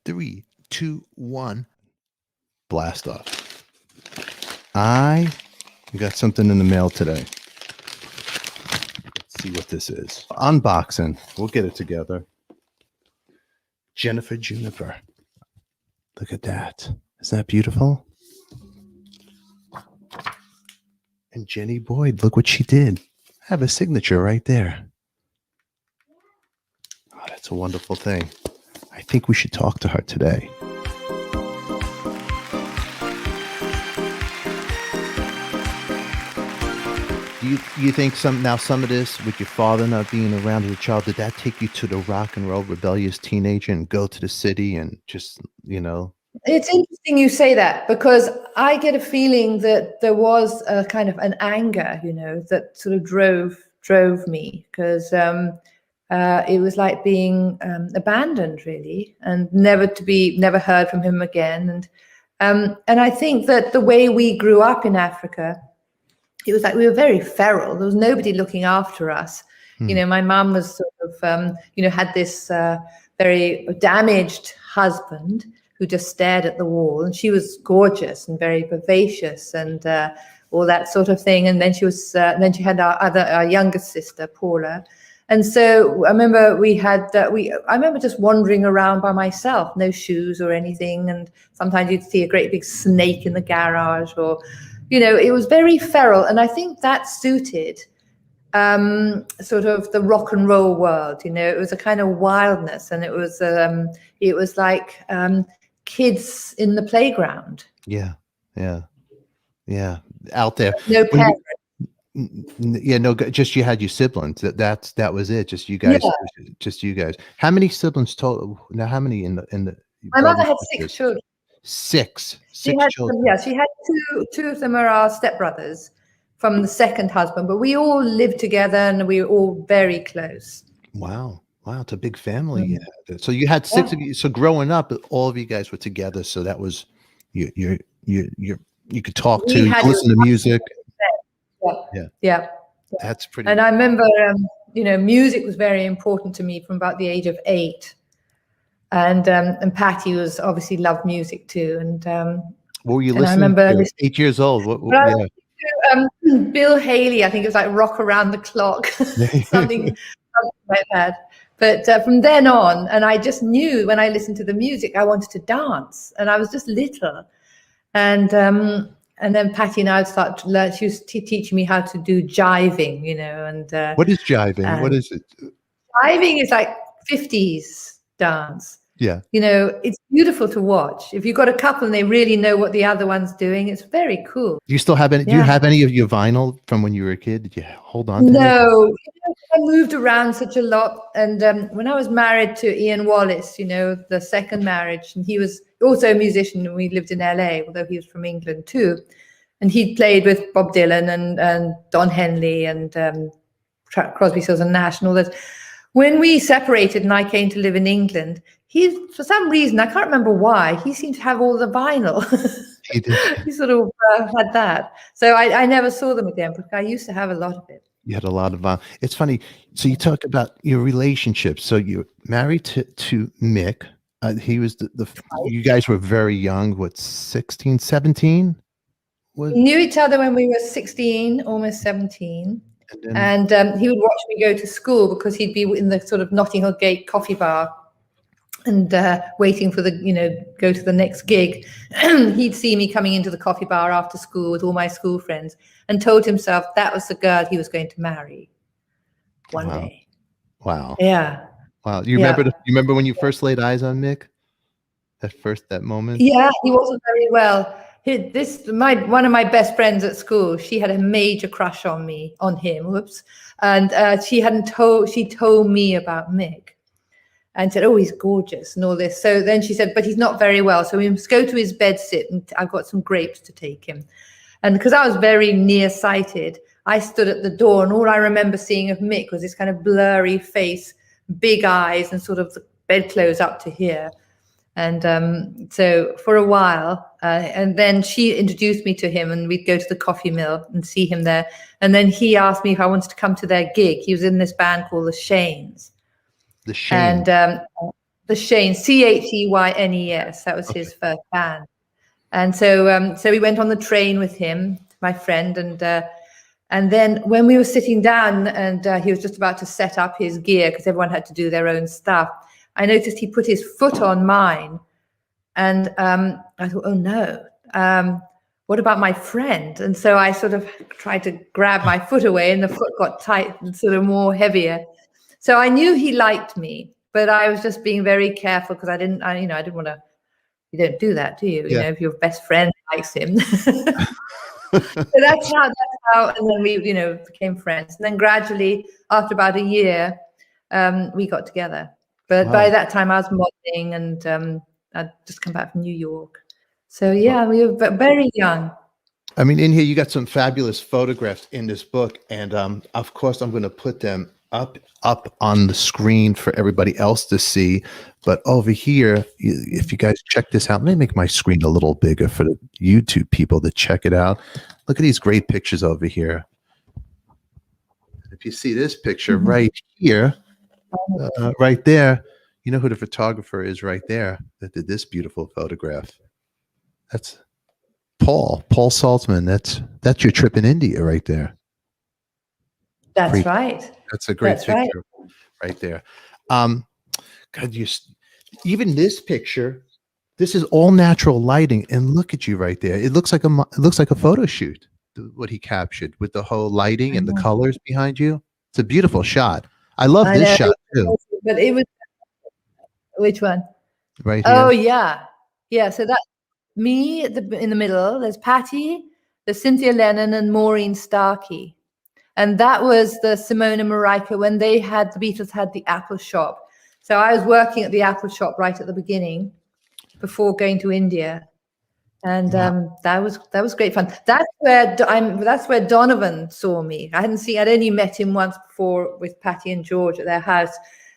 3, 2, 1. Blast off. I got something in the mail today. Let's see what this is. Unboxing. We'll get it together. Juniper. Look at that. Isn't that beautiful? And JENNYBOYD, look what she did. I have a signature right there. Oh, that's a wonderful thing. I think we should talk to her today. Do you think some of this with your father not being around as a child, did that take you to the rock and roll rebellious teenager and go to the city and just, you know? It's interesting you say that, because I get a feeling that there was a kind of an anger, you know, that sort of drove me, because it was like being abandoned, really, and never heard from him again. And I think that the way we grew up in Africa, it was like we were very feral. There was nobody looking after us. You know, my mum was sort of, you know, had this very damaged husband who just stared at the wall, and she was gorgeous and very vivacious and all that sort of thing. And then she had our youngest sister, Paula. And so I remember I remember just wandering around by myself, no shoes or anything. And sometimes you'd see a great big snake in the garage, or, you know, it was very feral. And I think that suited sort of the rock and roll world. You know, it was a kind of wildness, and it was like kids in the playground. Yeah. Out there. No parents. Just you had your siblings. That was it. Just you guys. Yeah. Just you guys. How many siblings total? Now, how many in the? My mother had 6 children. Six children. She had two of them are our stepbrothers from the second husband, but we all lived together and we were all very close. Wow, it's a big family. Yeah. So you had 6 of you. So growing up, all of you guys were together. So that was you could talk to, you could listen to music. Yeah. That's pretty. And I remember, you know, music was very important to me from about the age of 8. And Pattie was obviously loved music too. And what were you listening to? 8 years old. Bill Haley, I think it was like Rock Around the Clock, something like that. But from then on, and I just knew when I listened to the music, I wanted to dance, and I was just little. And then Pattie and I would start to learn. She was teaching me how to do jiving, you know. And what is jiving? What is it? Jiving is like 50s dance. Yeah. You know, it's beautiful to watch. If you've got a couple and they really know what the other one's doing, it's very cool. Do you still have any? Yeah. Do you have any of your vinyl from when you were a kid? Did you hold on to No, you know, I moved around such a lot. And when I was married to Ian Wallace, you know, the second marriage, and he was also a musician, and we lived in LA, although he was from England too. And he played with Bob Dylan and Don Henley and Crosby, Stills and Nash and all that. When we separated and I came to live in England, he, for some reason, I can't remember why, he seemed to have all the vinyl. He did. He sort of had that. So I never saw them again, because I used to have a lot of it. You had a lot of vinyl. It's funny. So you talk about your relationship. So you're married to Mick. He was you guys were very young, what, 16, 17? We knew each other when we were 16, almost 17. And he would watch me go to school, because he'd be in the sort of Notting Hill Gate coffee bar and waiting for go to the next gig. He'd see me coming into the coffee bar after school with all my school friends, and told himself that was the girl he was going to marry one day. Wow. Yeah. Wow. You remember when you first laid eyes on Mick? That moment? Yeah, he wasn't very well. One of my best friends at school, she had a major crush on him. Whoops. And she told me about Mick and said, oh, he's gorgeous and all this. So then she said, but he's not very well, so we must go to his bed sit, and I've got some grapes to take him. And because I was very nearsighted, I stood at the door, and all I remember seeing of Mick was this kind of blurry face, big eyes, and sort of the bedclothes up to here. And so for a while, and then she introduced me to him, and we'd go to the coffee mill and see him there. And then he asked me if I wanted to come to their gig. He was in this band called the Shanes. The Shanes. And the Shane, Cheynes. That was his first band. And so we went on the train with him, my friend, and then when we were sitting down and he was just about to set up his gear because everyone had to do their own stuff, I noticed he put his foot on mine, and I thought, oh no, what about my friend? And so I sort of tried to grab my foot away, and the foot got tight and sort of more heavier. So I knew he liked me, but I was just being very careful because I didn't want to. You don't do that, do you? You know, if your best friend likes him. So that's how, and then we, became friends. And then gradually, after about a year, we got together. But by that time, I was modeling, and I'd just come back from New York. So yeah, we were very young. I mean, in here, you got some fabulous photographs in this book. And of course, I'm going to put them up on the screen for everybody else to see. But over here, if you guys check this out, let me make my screen a little bigger for the YouTube people to check it out. Look at these great pictures over here. If you see this picture right here, right there, you know who the photographer is right there that did this beautiful photograph. That's Paul Saltzman. That's your trip in India right there. That's right. That's a great picture right there. God, even this picture, this is all natural lighting, and look at you right there. It looks like a photo shoot. What he captured with the whole lighting and the colors behind you. It's a beautiful shot. I love this shot too. But it was which one? Right here. Oh yeah. So that's me in the middle. There's Pattie, there's Cynthia Lennon, and Maureen Starkey. And that was the Simone and Marika when the Beatles had the Apple shop. So I was working at the Apple shop right at the beginning before going to India. And that was great fun. That's where Donovan saw me. I'd only met him once before with Pattie and George at their house.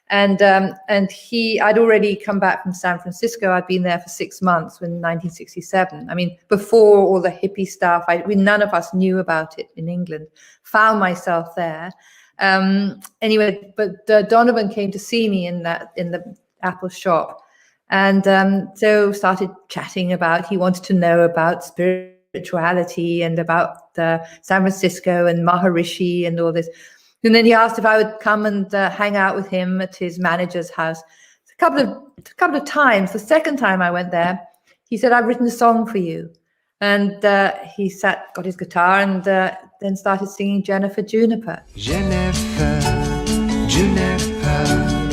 And I'd already come back from San Francisco. I'd been there for 6 months in 1967. I mean, before all the hippie stuff, none of us knew about it in England. Found myself there. Anyway, but Donovan came to see me in the Apple shop, and so started chatting he wanted to know about spirituality and about San Francisco and Maharishi and all this. And then he asked if I would come and hang out with him at his manager's house. A couple of times. The second time I went there, he said, "I've written a song for you." And he got his guitar, and then started singing Juniper. Juniper.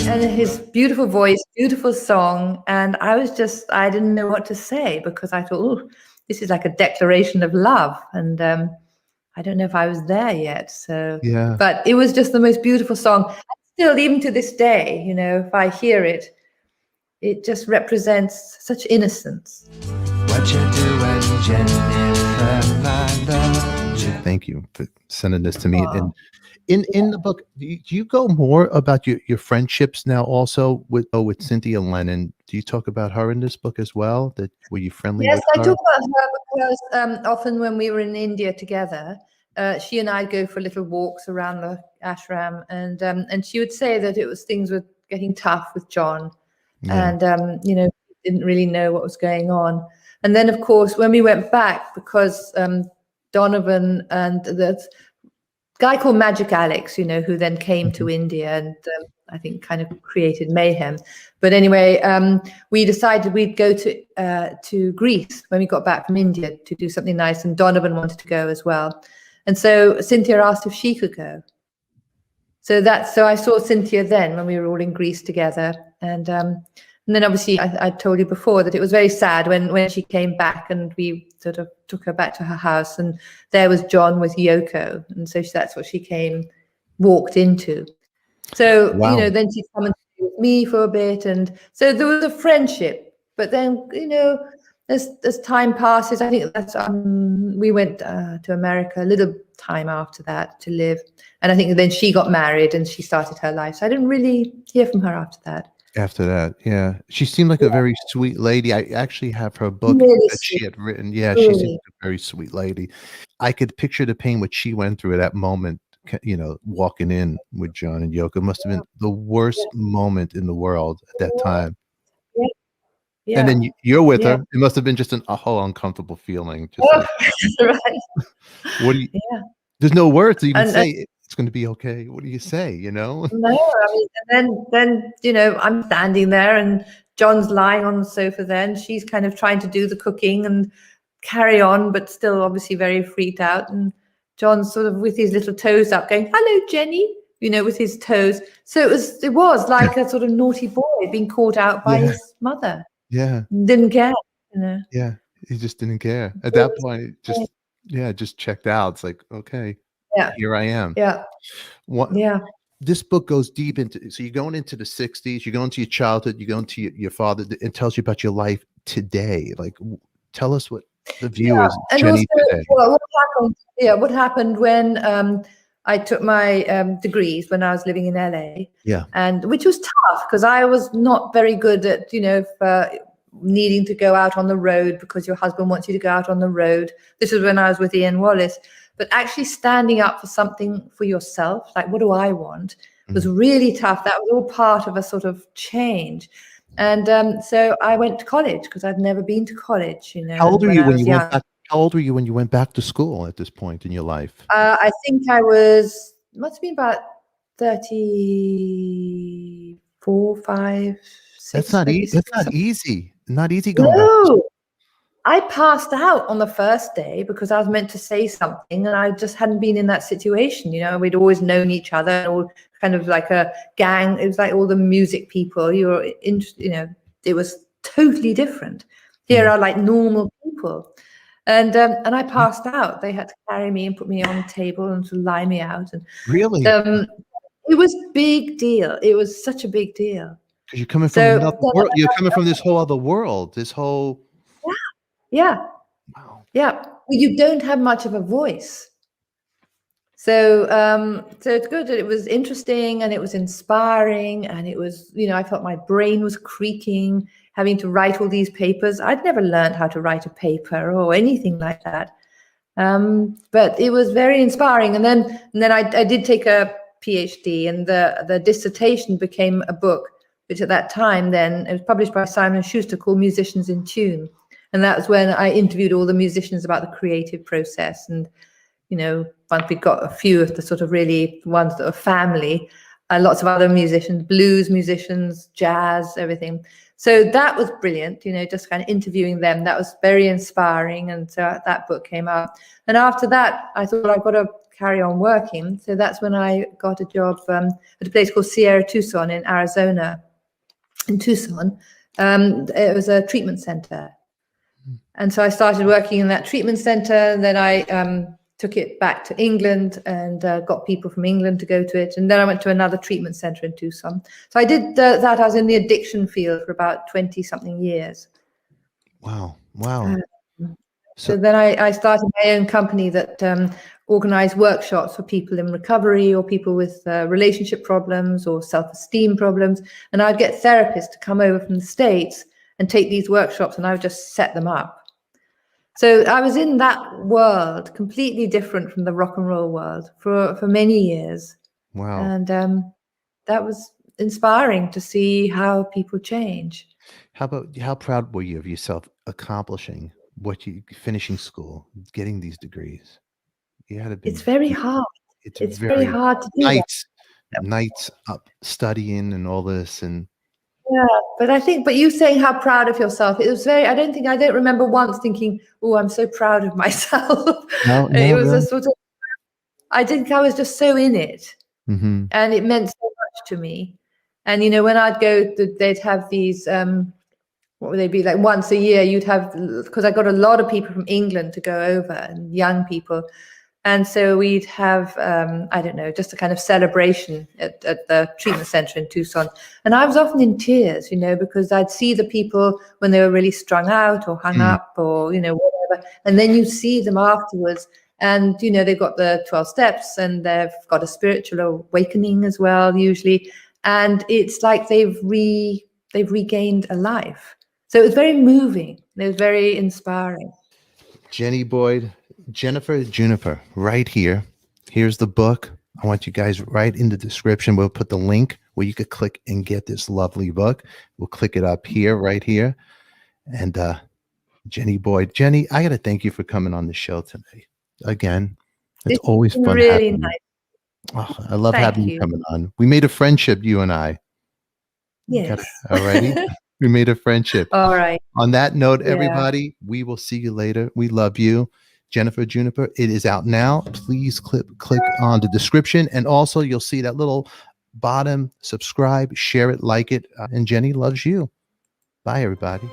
And his beautiful voice, beautiful song. And I didn't know what to say because I thought, oh, this is like a declaration of love. And I don't know if I was there yet. So, yeah. But it was just the most beautiful song. And still, even to this day, if I hear it, it just represents such innocence. What you doing, Jennifer, my love? Thank you for sending this to me. And in the book, do you go more about your friendships now also with Cynthia Lennon? Do you talk about her in this book as well? Were you friendly with her? Yes, I talk about her because often when we were in India together, she and I go for little walks around the ashram, and she would say that things were getting tough with John, and didn't really know what was going on. And then, of course, when we went back, because Donovan and the guy called Magic Alex, who then came to India and I think kind of created mayhem. But anyway, we decided we'd go to Greece when we got back from India to do something nice, and Donovan wanted to go as well. And so Cynthia asked if she could go. So I saw Cynthia then when we were all in Greece together, and then obviously I told you before that it was very sad when she came back, and we sort of took her back to her house, and there was John with Yoko, and so that's what she walked into. So then she'd come and stay with me for a bit, and so there was a friendship. But then as time passes, I think that's we went to America a little time after that to live, and I think then she got married and she started her life. So I didn't really hear from her after that. After that, yeah. She seemed like a very sweet lady. I actually have her book that she had written. Yeah, she seemed like a very sweet lady. I could picture the pain what she went through at that moment, walking in with John and Yoko. It must have been the worst moment in the world at that time. Yeah. And then you're with Yeah. her. It must have been just a whole uncomfortable feeling. Just Oh, like, right. what do you? Yeah. There's no words to even And say. It's going to be okay. What do you say? You know? no, I mean, and then I'm standing there, and John's lying on the sofa. Then she's kind of trying to do the cooking and carry on, but still obviously very freaked out. And John's sort of with his little toes up, going, "Hello, Jenny," with his toes. So it was like a sort of naughty boy being caught out by his mother. Yeah. Didn't care. Yeah. He just didn't care at that point. Just checked out. It's like, okay, here I am. Yeah. What? Yeah. This book goes deep into, so you're going into the 60s, you're going to your childhood, you go into your father. It tells you about your life today. Like, tell us what the view is, and Jenny, also, today. what happened when I took my degrees when I was living in LA. Yeah. And which was tough because I was not very good at, needing to go out on the road because your husband wants you to go out on the road. This was when I was with Ian Wallace. But actually standing up for something for yourself, like what do I want, was really tough. That was all part of a sort of change. And so I went to college because I'd never been to college. How old were you when you went back? How old were you when you went back to school at this point in your life? I think I must have been about 34, 5, 6. That's not easy. That's not easy. Not easy going back. No. I passed out on the first day because I was meant to say something and I just hadn't been in that situation. We'd always known each other, all kind of like a gang. It was like all the music people. It was totally different. Here are like normal people. And I passed out. They had to carry me and put me on the table and to lie me out. And really, it was a big deal. It was such a big deal. Because you're coming from another world. You're coming from this whole other world. This whole. Yeah. Wow. Yeah. Well, you don't have much of a voice. So it's good. It was interesting and it was inspiring and it was, I felt my brain was creaking, having to write all these papers. I'd never learned how to write a paper or anything like that. But it was very inspiring. And then I did take a PhD, and the dissertation became a book, which at that time then it was published by Simon & Schuster, called Musicians in Tune. And that was when I interviewed all the musicians about the creative process. And, once we got a few of the sort of really ones that were family, lots of other musicians, blues musicians, jazz, everything. So that was brilliant, just kind of interviewing them. That was very inspiring. And so that book came out. And after that, I thought I've got to carry on working. So that's when I got a job at a place called Sierra Tucson in Arizona. In Tucson, it was a treatment center. And so I started working in that treatment center, and then I took it back to England and got people from England to go to it. And then I went to another treatment center in Tucson. So I did that. I was in the addiction field for about 20-something years. Wow. So then I started my own company that organized workshops for people in recovery or people with relationship problems or self-esteem problems. And I'd get therapists to come over from the States and take these workshops, and I would just set them up. So I was in that world, completely different from the rock and roll world for many years. Wow. And that was inspiring to see how people change. How proud were you of yourself accomplishing finishing school, getting these degrees? You had to be. It's very hard. It's very hard to do nights up studying and all this. And yeah, but you saying how proud of yourself, it was very, I don't remember once thinking, oh, I'm so proud of myself. No, it was really? a sort of, I think I was just so in it. Mm-hmm. And it meant so much to me. And, when I'd go, they'd have these, what would they be, like once a year you'd have, because I got a lot of people from England to go over, and young people. And so we'd have, I don't know, just a kind of celebration at the treatment center in Tucson. And I was often in tears, because I'd see the people when they were really strung out or hung up or, whatever. And then you see them afterwards and, they've got the 12 steps and they've got a spiritual awakening as well, usually. And it's like they've regained a life. So it was very moving. It was very inspiring. JENNYBOYD, Jennifer Juniper, right here. Here's the book. I want you guys right in the description. We'll put the link where you could click and get this lovely book. We'll click it up here, right here. and Jenny Boyd. Jenny, I got to thank you for coming on the show today. Again, it's always fun. Really nice. Oh, I love Thank having you. you coming on. We made a friendship, you and I. Yes. Alrighty. We made a friendship. All right. On that note, Yeah. everybody, we will see you later. We love you. Jennifer Juniper, it is out now. Please click on the description. And also you'll see that little bottom, subscribe, share it, like it. And Jenny loves you. Bye, everybody.